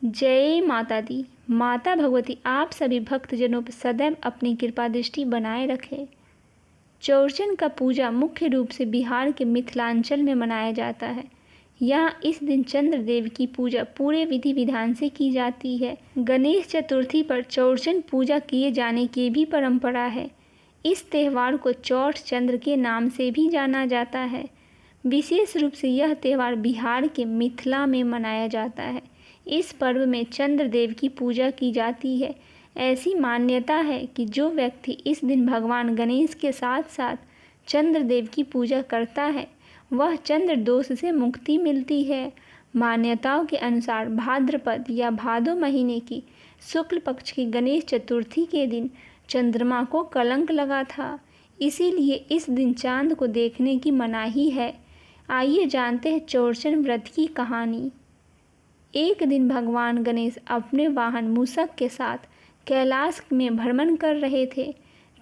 जय माता दी। माता भगवती आप सभी भक्तजनों पर सदैव अपनी कृपा दृष्टि बनाए रखे। चौरचन का पूजा मुख्य रूप से बिहार के मिथिलांचल में मनाया जाता है। यहाँ इस दिन चंद्रदेव की पूजा पूरे विधि विधान से की जाती है। गणेश चतुर्थी पर चौरचन पूजा किए जाने की भी परंपरा है। इस त्यौहार को चौठ चंद्र के नाम से भी जाना जाता है। विशेष रूप से यह त्यौहार बिहार के मिथिला में मनाया जाता है। इस पर्व में चंद्रदेव की पूजा की जाती है। ऐसी मान्यता है कि जो व्यक्ति इस दिन भगवान गणेश के साथ साथ चंद्रदेव की पूजा करता है वह चंद्र दोष से मुक्ति मिलती है। मान्यताओं के अनुसार भाद्रपद या भादो महीने की शुक्ल पक्ष की गणेश चतुर्थी के दिन चंद्रमा को कलंक लगा था, इसीलिए इस दिन चांद को देखने की मनाही है। आइए जानते हैं चौरचन व्रत की कहानी। एक दिन भगवान गणेश अपने वाहन मूषक के साथ कैलाश में भ्रमण कर रहे थे।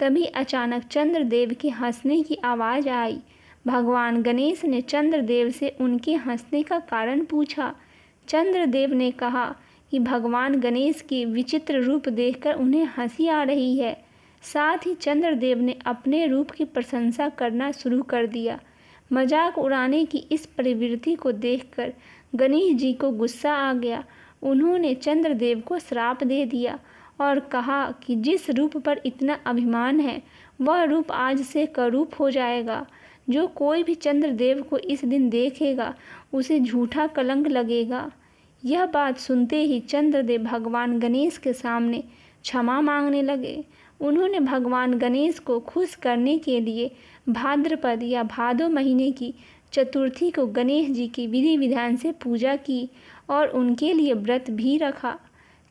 तभी अचानक चंद्रदेव के हंसने की आवाज़ आई। भगवान गणेश ने चंद्रदेव से उनके हंसने का कारण पूछा। चंद्रदेव ने कहा कि भगवान गणेश के विचित्र रूप देखकर उन्हें हंसी आ रही है। साथ ही चंद्रदेव ने अपने रूप की प्रशंसा करना शुरू कर दिया। मजाक उड़ाने की इस प्रवृत्ति को देखकर गणेश जी को गुस्सा आ गया। उन्होंने चंद्रदेव को श्राप दे दिया और कहा कि जिस रूप पर इतना अभिमान है वह रूप आज से करूप हो जाएगा। जो कोई भी चंद्रदेव को इस दिन देखेगा उसे झूठा कलंक लगेगा। यह बात सुनते ही चंद्रदेव भगवान गणेश के सामने क्षमा मांगने लगे। उन्होंने भगवान गणेश को खुश करने के लिए भाद्रपद या भादो महीने की चतुर्थी को गणेश जी की विधि विधान से पूजा की और उनके लिए व्रत भी रखा।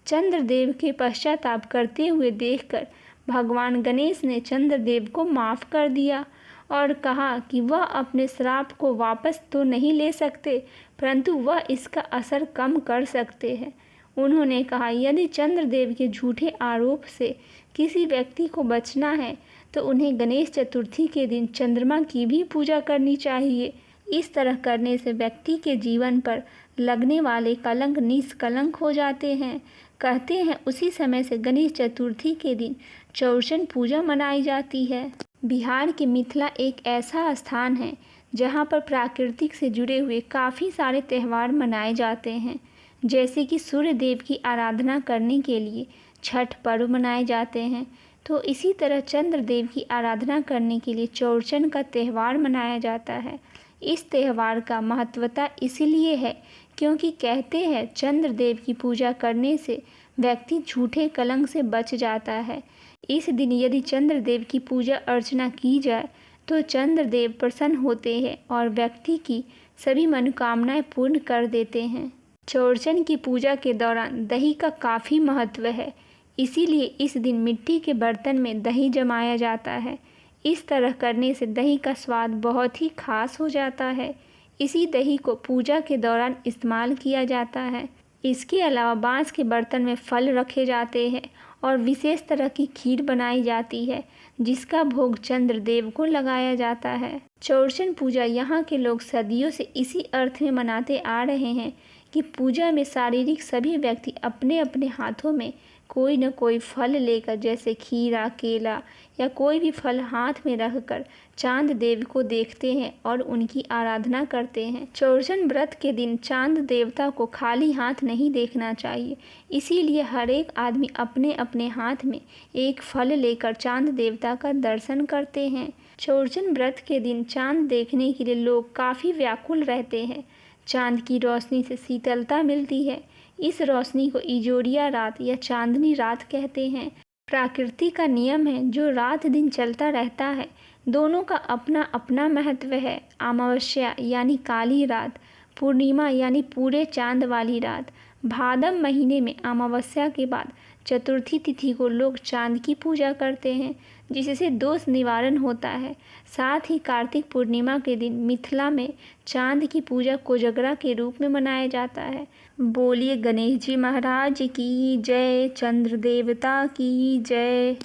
चंद्रदेव के पश्चाताप करते हुए देखकर भगवान गणेश ने चंद्रदेव को माफ़ कर दिया और कहा कि वह अपने श्राप को वापस तो नहीं ले सकते, परंतु वह इसका असर कम कर सकते हैं। उन्होंने कहा, यदि चंद्रदेव के झूठे आरोप से किसी व्यक्ति को बचना है तो उन्हें गणेश चतुर्थी के दिन चंद्रमा की भी पूजा करनी चाहिए। इस तरह करने से व्यक्ति के जीवन पर लगने वाले कलंक निष्कलंक हो जाते हैं। कहते हैं उसी समय से गणेश चतुर्थी के दिन चौरचन पूजा मनाई जाती है। बिहार के मिथिला एक ऐसा स्थान है जहाँ पर प्राकृतिक से जुड़े हुए काफ़ी सारे त्यौहार मनाए जाते हैं। जैसे कि सूर्य देव की आराधना करने के लिए छठ पर्व मनाए जाते हैं, तो इसी तरह चंद्रदेव की आराधना करने के लिए चौरचन का त्यौहार मनाया जाता है। इस त्यौहार का महत्वता इसलिए है क्योंकि कहते हैं चंद्रदेव की पूजा करने से व्यक्ति झूठे कलंक से बच जाता है। इस दिन यदि चंद्रदेव की पूजा अर्चना की जाए तो चंद्रदेव प्रसन्न होते हैं और व्यक्ति की सभी मनोकामनाएं पूर्ण कर देते हैं। चौरचन की पूजा के दौरान दही का काफ़ी महत्व है, इसीलिए इस दिन मिट्टी के बर्तन में दही जमाया जाता है। इस तरह करने से दही का स्वाद बहुत ही खास हो जाता है। इसी दही को पूजा के दौरान इस्तेमाल किया जाता है। इसके अलावा बांस के बर्तन में फल रखे जाते हैं और विशेष तरह की खीर बनाई जाती है जिसका भोग चंद्रदेव को लगाया जाता है। चौरचन पूजा यहाँ के लोग सदियों से इसी अर्थ में मनाते आ रहे हैं कि पूजा में शारीरिक सभी व्यक्ति अपने अपने हाथों में कोई न कोई फल लेकर, जैसे खीरा, केला या कोई भी फल हाथ में रखकर चांद देव को देखते हैं और उनकी आराधना करते हैं। चौरचन व्रत के दिन चांद देवता को खाली हाथ नहीं देखना चाहिए, इसीलिए हर एक आदमी अपने अपने हाथ में एक फल लेकर चांद देवता का दर्शन करते हैं। चौरचन व्रत के दिन चांद देखने के लिए लोग काफ़ी व्याकुल रहते हैं। चांद की रोशनी से शीतलता मिलती है। इस रोशनी को इजोरिया रात या चांदनी रात कहते हैं। प्रकृति का नियम है जो रात दिन चलता रहता है, दोनों का अपना अपना महत्व है। अमावस्या यानी काली रात, पूर्णिमा यानी पूरे चांद वाली रात। भादम महीने में अमावस्या के बाद चतुर्थी तिथि को लोग चांद की पूजा करते हैं जिससे दोष निवारण होता है। साथ ही कार्तिक पूर्णिमा के दिन मिथिला में चांद की पूजा कोजगरा के रूप में मनाया जाता है। बोलिए गणेश जी महाराज की जय, चंद्र देवता की जय।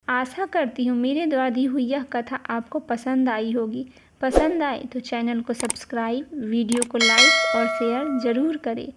आशा करती हूँ मेरे द्वारा दी हुई यह कथा आपको पसंद आई होगी। पसंद आए तो चैनल को सब्सक्राइब, वीडियो को लाइक और शेयर ज़रूर करें।